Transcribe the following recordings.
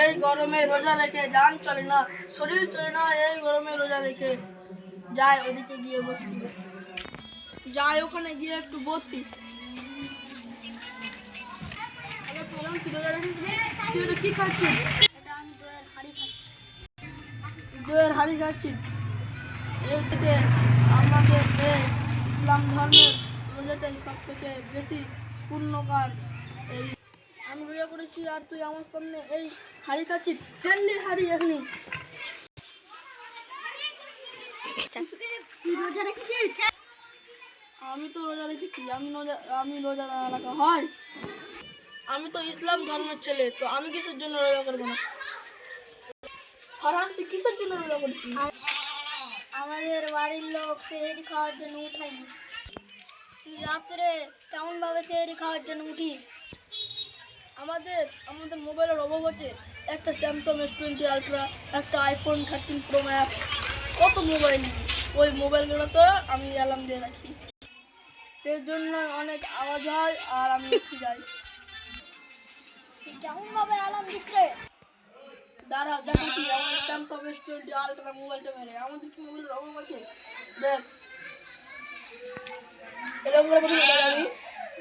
এই গরমে রোজা রেখে জান চলে না, শরীর চলে না। এই গরমে রোজা রেখে যাই ওদিকে গিয়ে বসি, যাই ওখানে গিয়ে একটু বসি। কি খাচ্ছিস? দইয়ের হাঁড়ি খাচ্ছিস? এইদিকে আমাদের ইসলাম ধর্মের রোজাটাই সব থেকে বেশি পূর্ণকার। এই আমি রোজা করেছি আর তুই আমার সামনে এই হাঁড়ি খাচ্ছিস? ফেললি হাঁড়ি এখনই। আমি তো রোজা রেখেছি। আমি রোজা না রাখা হয়? আমি তো ইসলাম ধর্মের ছেলে, তো আমি কিসের জন্য রোজা করবো না? ফারহান, তুই কিসের জন্য রোজা করছিস? আমাদের বাড়ির লোক সেহরি খাওয়ার জন্য উঠায়নি। তুই রাত্রে কেমন ভাবে সেহরি খাওয়ার জন্য উঠিস? আমাদের মোবাইলের অভাব আছে। একটা স্যামসাং S20 আলট্রা, একটা iPhone 13 Pro Max, কত মোবাইল। ওই মোবাইলগুলো তো আমি অ্যালার্ম দিয়ে রাখি, সেই জন্য অনেক আওয়াজ হয় আর আমি উঠে যাই। তুই কেমন ভাবে অ্যালার্ম দিস রে? দাঁড়া দেখাচ্ছি আমার স্যামসাং S20 আলট্রা মোবাইলটা মেরে। আমাদের কি মোবাইলের অভাব আছে? দেখ, এরকম করে বসে যাবি,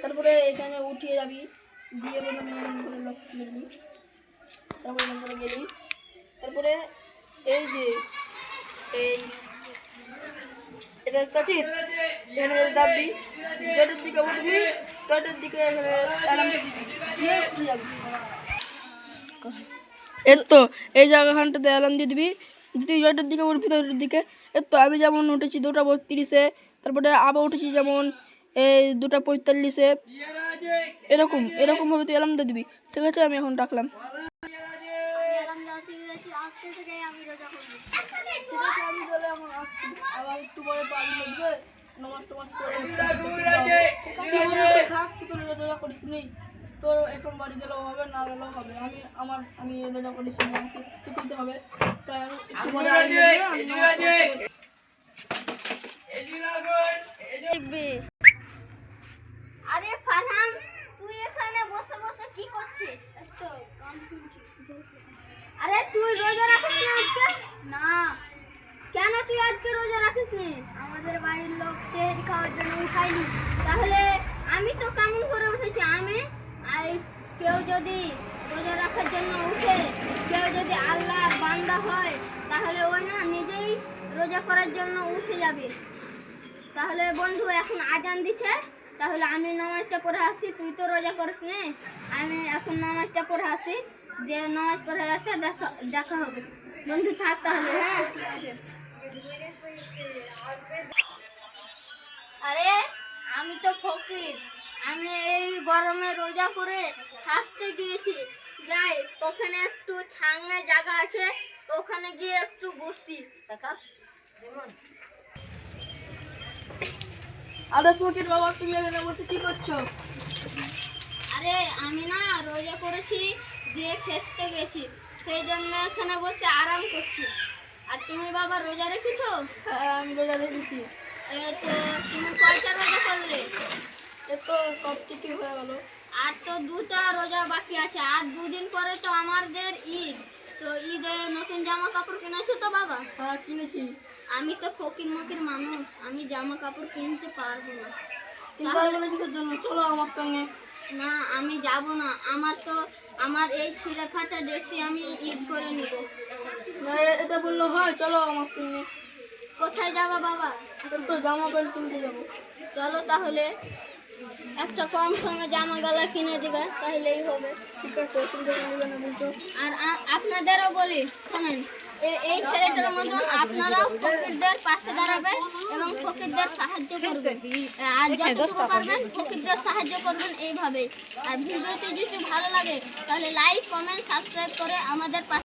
তারপরে এখানে উঠিয়ে যাবি, দিয়ে বলে এরকম করে লক মেরবি, তারপরে এরকম করে গেলি, তারপরে এই যে এই এটার কাছে এখানে দাবি, যেটার দিকে উঠবি তোটার দিকে এখানে অ্যালার্ম দিয়ে উঠে যাবি। এর তো এই জায়গাখানটাতে অ্যালার্ম দিয়ে দিবি, তুই যেটার দিকে উঠবি তোটার দিকে। এর তো আমি যেমন উঠেছি 2:32-এ, তারপরে আবার উঠেছি যেমন এই 2:45-এ, এরকমভাবে তুই অ্যালার্ম দিয়ে দিবি। ঠিক আছে, আমি এখন রাখলাম। ঠিক আছে, আমি চলে এখন আসছি। আবার একটু পরে পানি লাগবে, নামাজ টামাজ করে থাক। তুই তো রোজা করিস নি, তোর এখন বাড়ি গেলেও হবে, না গেলেও হবে। আমি রোজা করিস নি, আমাকে করতে হবে। তাই আমি একটু পরে আরে ফারহান, তুই এখানে বসে বসে কি করছিস? তো গান শুনছি। আরে তুই রোজা রাখিস না আজকে? না। কেন তুই আজকে রোজা রাখিস নি? আমাদের বাড়ির লোক সেহরি খাওয়ার জন্য উঠায়নি। তাহলে আমি তো কেমন করে উঠেছি? কেউ যদি রোজা রাখার জন্য উঠে, কেউ যদি আল্লাহর বান্দা হয়, তাহলে ওই না নিজেই রোজা করার জন্য উঠে যাবে। তাহলে বন্ধু, এখন আজান দিছে, তাহলে আমি নামাজটা পড়ে আসি। তুই তো রোজা করিস নি, আমি এখন নামাজটা পড়ে আসি, যে নামাজ পড়ে আসে দেখা হবে। বন্ধু থাক তাহলে। হ্যাঁ, ঠিক আছে। আরে আমি তো ফকির, আমি এই গরমে রোজা করে হাসতে গিয়েছি। যাই, ওখানে একটু ছাঙে জায়গা আছে, ওখানে গিয়ে একটু বসি। আরে ফকির বাবা, তুমি এখানে বসে কি করছো? আরে আমি না রোজা করেছি, দিয়ে খেতে গেছি, সেই জন্য এখানে বসে আরাম করছি। আর তুমি বাবা রোজা রেখেছো? হ্যাঁ, আমি রোজা রেখেছি। তো তুমি কয়টা রোজা করলে? এ তো সব কিছু হয়ে গেল। আর তো 2টা রোজা বাকি আছে, আর 2 দিন পরে তো আমাদের ঈদ। তো ঈদে নতুন জামা কাপড় কিনেছো তো বাবা? হ্যাঁ, কিনেছি। আমি তো ফকির মানুষ, আমি জামা কাপড় কিনতে পারবো না। কিসের জন্য? চলো আমার সঙ্গে। না, আমি যাব না। আমার এই ছিঁড়ে ফাটা ড্রেসে আমি ঈদ করে নিব। না, এটা বললো হয়? চলো আমার সঙ্গে। কোথায় যাবা বাবা? তো জামা প্যান্ট কিনতে যাবো। চলো তাহলে, একটা কম সময়ে জামা গালা কিনে দিবে, তাহলেই হবে। ঠিক আছে, অসুবিধা নেবে না বলতো। আর আপনাদেরও বলি, শোনেন, এই ছেলেটার মতন আপনারাও ফকিরদের পাশে দাঁড়াবেন এবং ফকিরদের সাহায্য করবেন। আর যতটুকু পারবেন ফকিরদের সাহায্য করবেন এইভাবে। আর ভিডিওটি যদি ভালো লাগে তাহলে লাইক, কমেন্ট, সাবস্ক্রাইব করে আমাদের পাশে